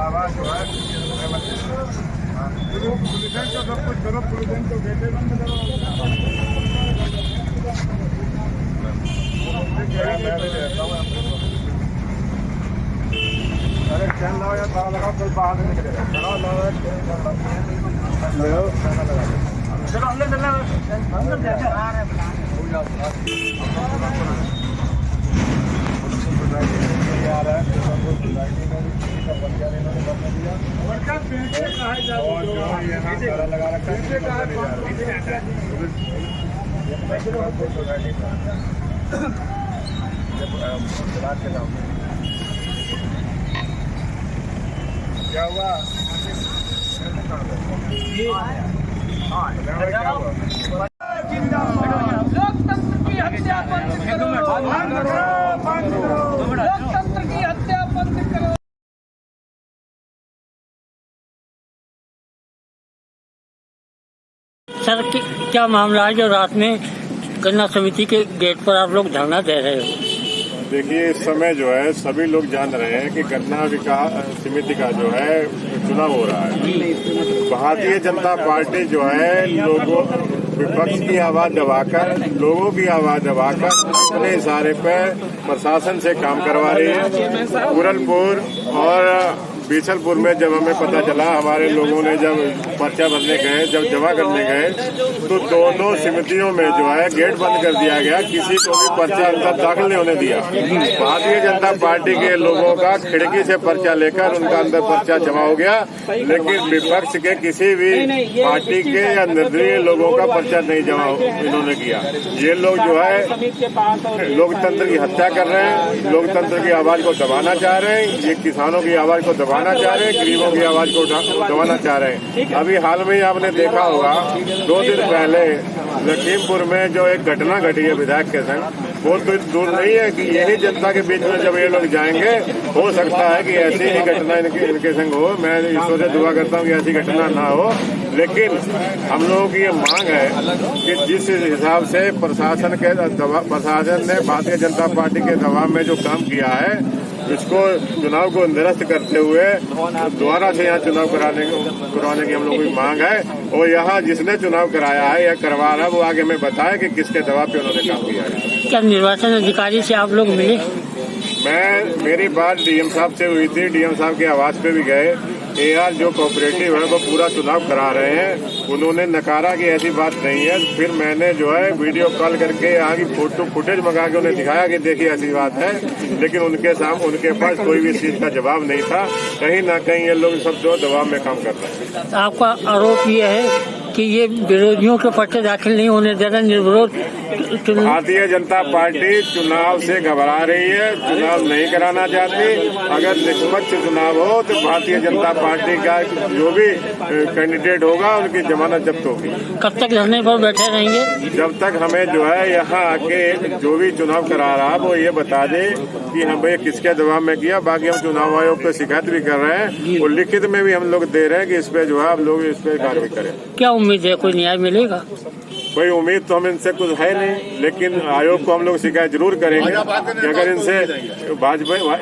आवाज जो है पुलिस तो सब कुछ करो, पुलिस तो गेटे बंद करो। अरे चैन लाओ या ताला लगाओ, कोई बाहर नहीं निकलेगा। चलो अंदर चलना, अंदर जाके आ रहे हैं। लगा रखा क्या हुआ? लोकतंत्र की हत्या बंद करो, लोकतंत्र की हत्या बंद करो। सर क्या मामला है जो रात में गन्ना समिति के गेट पर आप लोग धरना दे रहे हो? देखिए, इस समय जो है सभी लोग जान रहे हैं कि गन्ना विकास समिति का जो है चुनाव हो रहा है। भारतीय जनता पार्टी जो है लोगों विपक्ष की आवाज दबाकर, लोगों की आवाज दबाकर अपने इशारे पे प्रशासन से काम करवा रही है। पूरनपुर और बीसलपुर में जब हमें पता चला, हमारे लोगों ने जब पर्चा भरने गए, जब जमा करने गए, तो दोनों समितियों में जो है गेट बंद कर दिया गया। किसी को भी पर्चा अंदर दाखिल नहीं होने दिया। भारतीय जनता पार्टी के लोगों का खिड़की से पर्चा लेकर उनका अंदर पर्चा जमा हो गया, लेकिन विपक्ष के किसी भी पार्टी के या निर्दलीय लोगों का पर्चा नहीं जमा इन्होंने किया। ये लोग जो है लोकतंत्र की हत्या कर रहे हैं, लोकतंत्र की आवाज को दबाना चाह रहे हैं। ये किसानों की आवाज को दबाना चाह रहे हैं, गरीबों की आवाज को दबाना चाह रहे हैं। अभी हाल में ही आपने देखा होगा, 2 दिन पहले लखीमपुर में जो एक घटना घटी है विधायक के संग, वो तो दूर नहीं है कि यही जनता के बीच में जब ये लोग जाएंगे, हो सकता है कि ऐसी ही घटना इनके संग हो। मैं ईश्वर से दुआ करता हूँ कि ऐसी घटना ना हो, लेकिन हम लोगों की ये मांग है कि जिस हिसाब से प्रशासन ने भारतीय जनता पार्टी के दबाव में जो काम किया है, इसको चुनाव को निरस्त करते हुए दोबारा से यहाँ चुनाव करवाने की हम लोगों की मांग है। और यहाँ जिसने चुनाव कराया है या करवा रहा है, वो आगे हमें बताए कि किसके दबाव पे उन्होंने काम किया है। क्या निर्वाचन अधिकारी से आप लोग मिले? मेरी बात डीएम साहब से हुई थी, डीएम साहब के आवास पे भी गए। एआर जो कोऑपरेटिव है वो पूरा चुनाव करा रहे हैं, उन्होंने नकारा कि ऐसी बात नहीं है। फिर मैंने जो है वीडियो कॉल करके यहाँ की फोटो फुटेज मंगा के उन्हें दिखाया कि देखिए ऐसी बात है, लेकिन उनके पास कोई भी चीज का जवाब नहीं था। कहीं ना कहीं ये लोग सब जो दबाव में काम कर रहे हैं। आपका आरोप ये है कि ये विरोधियों के पर्चे दाखिल नहीं होने दे रहे, निर्विरोध भारतीय जनता पार्टी चुनाव से घबरा रही है, चुनाव नहीं कराना चाहती। अगर निष्पक्ष चुनाव हो तो भारतीय जनता पार्टी का जो भी कैंडिडेट होगा उनकी जमानत जब्त होगी। कब तक धरने पर बैठे रहेंगे? जब तक हमें जो है यहाँ आके जो भी चुनाव करा रहा वो ये बता दे कि हमें किसके दबाव में किया। बाकी हम चुनाव आयोग को शिकायत भी कर रहे हैं और लिखित में भी हम लोग दे रहे हैं कि इस पे जो है आप लोग इस पे कार्रवाई करें। क्या उम्मीद है, कोई न्याय मिलेगा? कोई उम्मीद तो हम इनसे कुछ है नहीं, लेकिन आयोग को हम लोग शिकायत जरूर करेंगे कि अगर इनसे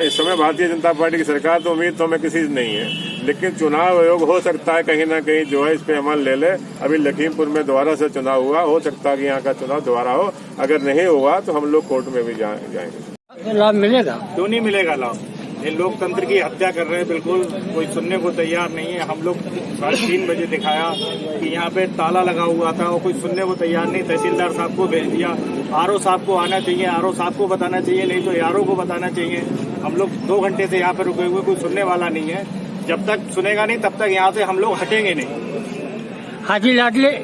इस समय भारतीय जनता पार्टी की सरकार, तो उम्मीद तो हमें किसी से नहीं है, लेकिन चुनाव आयोग हो सकता है कहीं ना कहीं जो है इस पे अमल ले ले। अभी लखीमपुर में दोबारा से चुनाव हुआ, हो सकता है कि यहाँ का चुनाव दोबारा हो। अगर नहीं हुआ तो हम लोग कोर्ट में भी जाएंगे। लाभ मिलेगा? क्यों नहीं मिलेगा लाभ? ये लोकतंत्र की हत्या कर रहे हैं, बिल्कुल कोई सुनने को तैयार नहीं है। हम लोग 3:30 बजे दिखाया कि यहाँ पे ताला लगा हुआ था और कोई सुनने को तैयार नहीं। तहसीलदार साहब को भेज दिया, आरओ साहब को आना चाहिए, आरओ साहब को बताना चाहिए, नहीं तो आरओ को बताना चाहिए। हम लोग 2 घंटे से यहाँ पे रुके हुए, कोई सुनने वाला नहीं है। जब तक सुनेगा नहीं तब तक यहाँ से हम लोग हटेंगे नहीं। हाजी लाडले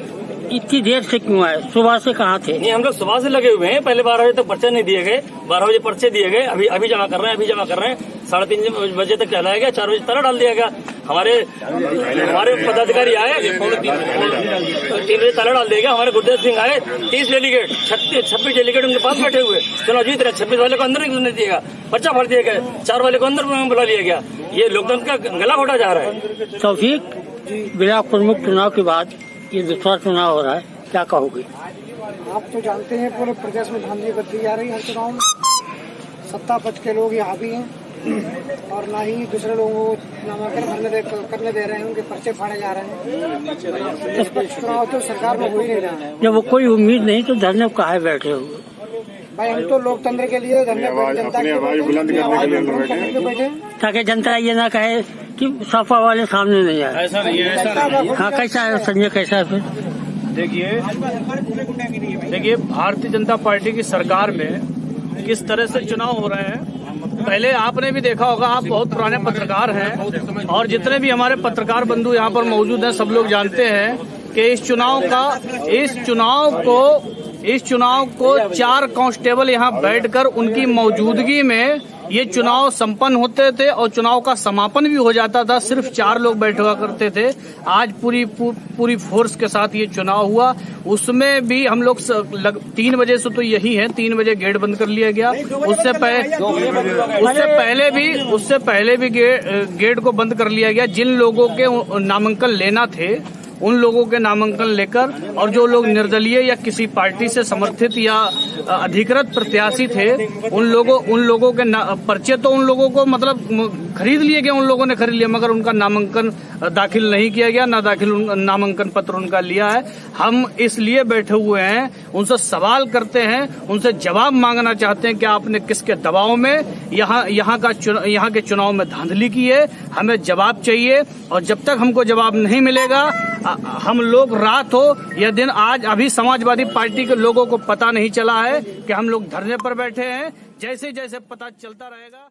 इतनी देर से क्यों आए? सुबह से कहाँ थे? नहीं, हम लोग सुबह से लगे हुए हैं। पहले 12 बजे तक पर्चे नहीं दिए गए, 12 बजे पर्चे दिए गए, अभी जमा कर रहे हैं, 3:30 बजे तक टहलाया गया, 4 बजे ताला डाल दिया गया। हमारे पदाधिकारी आए, 3 बजे ताला डाल दिया गया। हमारे गुरदेव सिंह आए, 30 डेलीगेट, 26 डेलीगेट उनके पास बैठे हुए, चलो जीत रहे। 26 वाले को अंदर नहीं घुसने दिया, पर्चा भर दिया गया, 4 वाले को अंदर बुला लिया गया। ये लोकतंत्र का गला घोटा जा रहा है। तौफीक, बिलाक प्रमुख चुनाव के बाद ये दूसरा चुनाव हो रहा है, क्या कहोगे? आप तो जानते हैं पूरे प्रदेश में धांधली बढ़ती जा रही है हर चुनाव में। सत्ता पक्ष के लोग यहाँ भी हैं, और ना ही दूसरे लोगों को नामांकन करने दे रहे हैं, उनके पर्चे फाड़े जा रहे हैं। चुनाव तो सरकार में हो ही नहीं रहा है। जब वो कोई उम्मीद नहीं तो धरने को काहे बैठे हुए? भाई हम तो लोकतंत्र के लिए धरने अपनी आवाज बुलंद करने के लिए अंदर बैठे हैं। ताकि जनता ये ना कहे कि सपा वाले सामने नहीं आए। ऐसा नहीं है, ऐसा नहीं है। हाँ, कैसा है संजय, कैसा है फिर? देखिए भारतीय जनता पार्टी की सरकार में किस तरह से चुनाव हो रहे हैं। पहले आपने भी देखा होगा, आप बहुत पुराने पत्रकार हैं और जितने भी हमारे पत्रकार बंधु यहाँ पर मौजूद हैं सब लोग जानते हैं कि इस चुनाव को 4 कांस्टेबल यहाँ बैठकर उनकी मौजूदगी में ये चुनाव संपन्न होते थे और चुनाव का समापन भी हो जाता था। सिर्फ 4 लोग बैठे हुआ करते थे। आज पूरी फोर्स के साथ ये चुनाव हुआ। उसमें भी हम लोग 3 बजे से तो यही है, 3 बजे गेट बंद कर लिया गया। उससे पहले भी गेट को बंद कर लिया गया। जिन लोगों के नामांकन लेना थे उन लोगों के नामांकन लेकर, और जो लोग निर्दलीय या किसी पार्टी से समर्थित या अधिकृत प्रत्याशी थे उन लोगों के पर्चे तो उन लोगों को मतलब खरीद लिए गए, उन लोगों ने खरीद लिया, मगर उनका नामांकन दाखिल नहीं किया गया, नामांकन पत्र उनका लिया है। हम इसलिए बैठे हुए हैं, उनसे सवाल करते हैं, उनसे जवाब मांगना चाहते हैं कि आपने किसके दबाव में यहाँ के चुनाव में धांधली की है। हमें जवाब चाहिए और जब तक हमको जवाब नहीं मिलेगा, हम लोग रात हो या दिन, आज अभी समाजवादी पार्टी के लोगों को पता नहीं चला है कि हम लोग धरने पर बैठे हैं। जैसे जैसे पता चलता रहेगा।